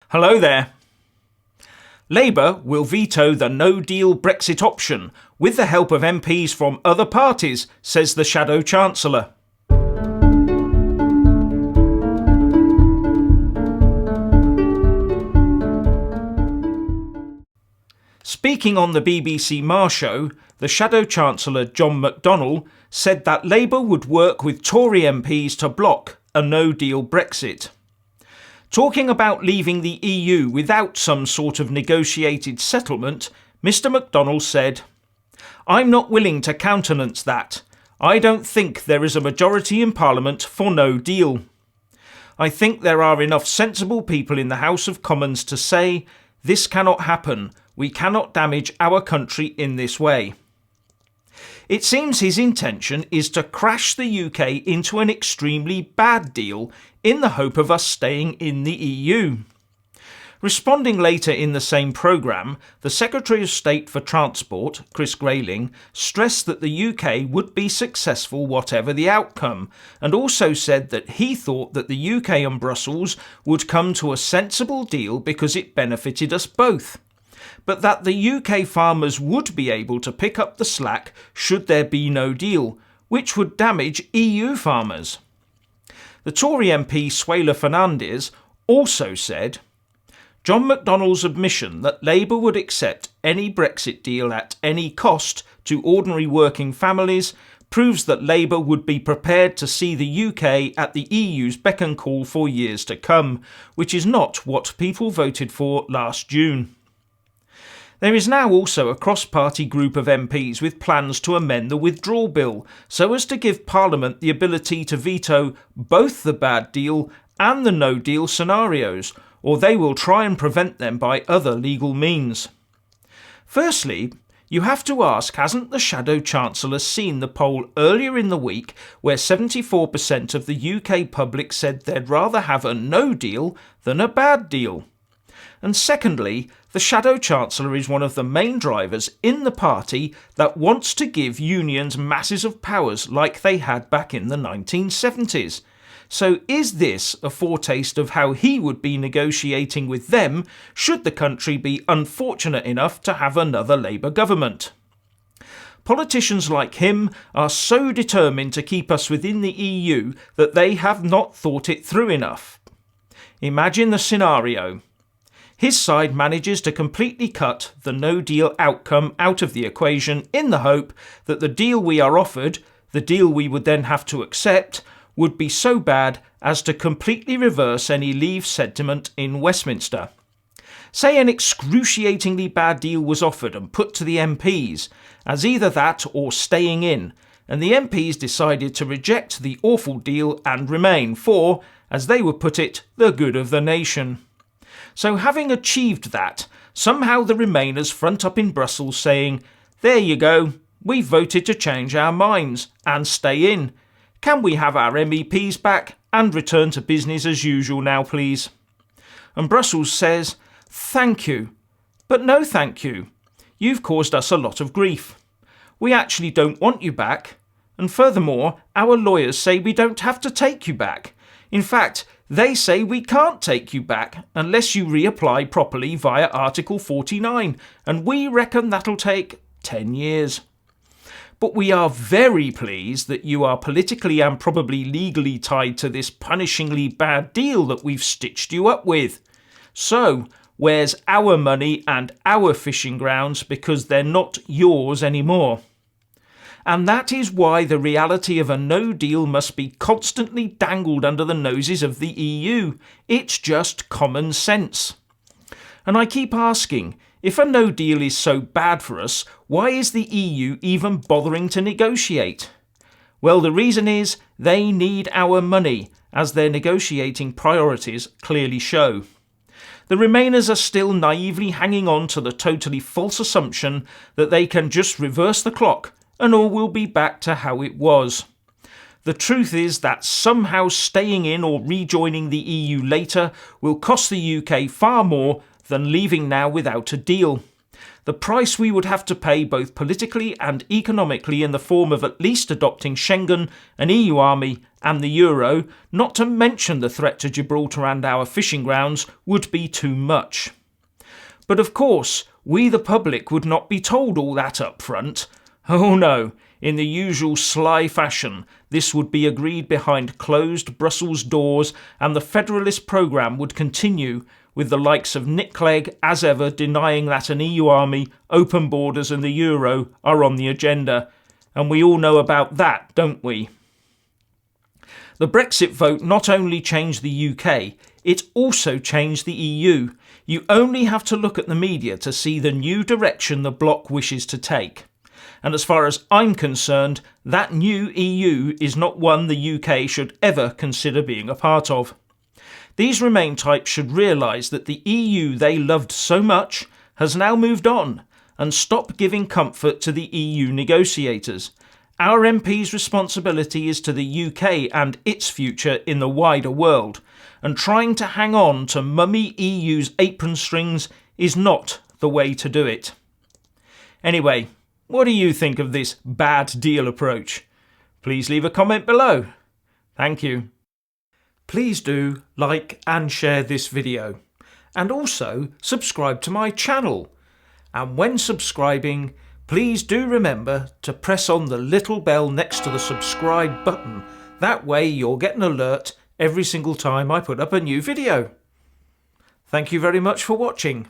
Hello there. Labour will veto the no-deal Brexit option with the help of MPs from other parties, says the Shadow Chancellor. Speaking on the BBC Marr Show, the Shadow Chancellor Mr McDonnell said that Labour would work with Tory MPs to block a no-deal Brexit. Talking about leaving the EU without some sort of negotiated settlement, Mr McDonnell said, "I'm not willing to countenance that. I don't think there is a majority in Parliament for no deal. I think there are enough sensible people in the House of Commons to say, this cannot happen. We cannot damage our country in this way." It seems his intention is to crash the UK into an extremely bad deal in the hope of us staying in the EU. Responding later in the same programme, the Secretary of State for Transport, Chris Grayling, stressed that the UK would be successful whatever the outcome, and also said that he thought that the UK and Brussels would come to a sensible deal because it benefited us both, but that the UK farmers would be able to pick up the slack should there be no deal, which would damage EU farmers. The Tory MP Suella Fernandes also said, "John McDonnell's admission that Labour would accept any Brexit deal at any cost to ordinary working families proves that Labour would be prepared to see the UK at the EU's beck and call for years to come, which is not what people voted for last June." There is now also a cross-party group of MPs with plans to amend the withdrawal bill so as to give Parliament the ability to veto both the bad deal and the no-deal scenarios, or they will try and prevent them by other legal means. Firstly, you have to ask, hasn't the Shadow Chancellor seen the poll earlier in the week where 74% of the UK public said they'd rather have a no deal than a bad deal? And secondly, the Shadow Chancellor is one of the main drivers in the party that wants to give unions masses of powers like they had back in the 1970s. So is this a foretaste of how he would be negotiating with them should the country be unfortunate enough to have another Labour government? Politicians like him are so determined to keep us within the EU that they have not thought it through enough. Imagine the scenario. His side manages to completely cut the no-deal outcome out of the equation in the hope that the deal we are offered, the deal we would then have to accept, would be so bad as to completely reverse any Leave sentiment in Westminster. Say an excruciatingly bad deal was offered and put to the MPs, as either that or staying in, and the MPs decided to reject the awful deal and remain for, as they would put it, the good of the nation. So having achieved that, somehow the Remainers front up in Brussels saying, "There you go, we voted to change our minds and stay in. Can we have our MEPs back and return to business as usual now, please?" And Brussels says, "Thank you, but no thank you. You've caused us a lot of grief. We actually don't want you back, and furthermore, our lawyers say we don't have to take you back. In fact, they say we can't take you back unless you reapply properly via Article 49, and we reckon that'll take 10 years. But we are very pleased that you are politically and probably legally tied to this punishingly bad deal that we've stitched you up with. So, where's our money and our fishing grounds because they're not yours anymore?" And that is why the reality of a no deal must be constantly dangled under the noses of the EU. It's just common sense. And I keep asking, if a no deal is so bad for us, why is the EU even bothering to negotiate? Well, the reason is they need our money, as their negotiating priorities clearly show. The Remainers are still naively hanging on to the totally false assumption that they can just reverse the clock and all will be back to how it was. The truth is that somehow staying in or rejoining the EU later will cost the UK far more than leaving now without a deal. The price we would have to pay both politically and economically in the form of at least adopting Schengen, an EU army and the euro, not to mention the threat to Gibraltar and our fishing grounds, would be too much. But of course, we the public would not be told all that up front. Oh no, in the usual sly fashion, this would be agreed behind closed Brussels doors and the Federalist programme would continue, with the likes of Nick Clegg as ever denying that an EU army, open borders and the euro are on the agenda. And we all know about that, don't we? The Brexit vote not only changed the UK, it also changed the EU. You only have to look at the media to see the new direction the bloc wishes to take. And as far as I'm concerned, that new EU is not one the UK should ever consider being a part of. These Remain types should realise that the EU they loved so much has now moved on and stop giving comfort to the EU negotiators. Our MPs' responsibility is to the UK and its future in the wider world, and trying to hang on to mummy EU's apron strings is not the way to do it. Anyway, what do you think of this bad deal approach? Please leave a comment below. Thank you. Please do like and share this video, and also subscribe to my channel. And when subscribing, please do remember to press on the little bell next to the subscribe button. That way you'll get an alert every single time I put up a new video. Thank you very much for watching.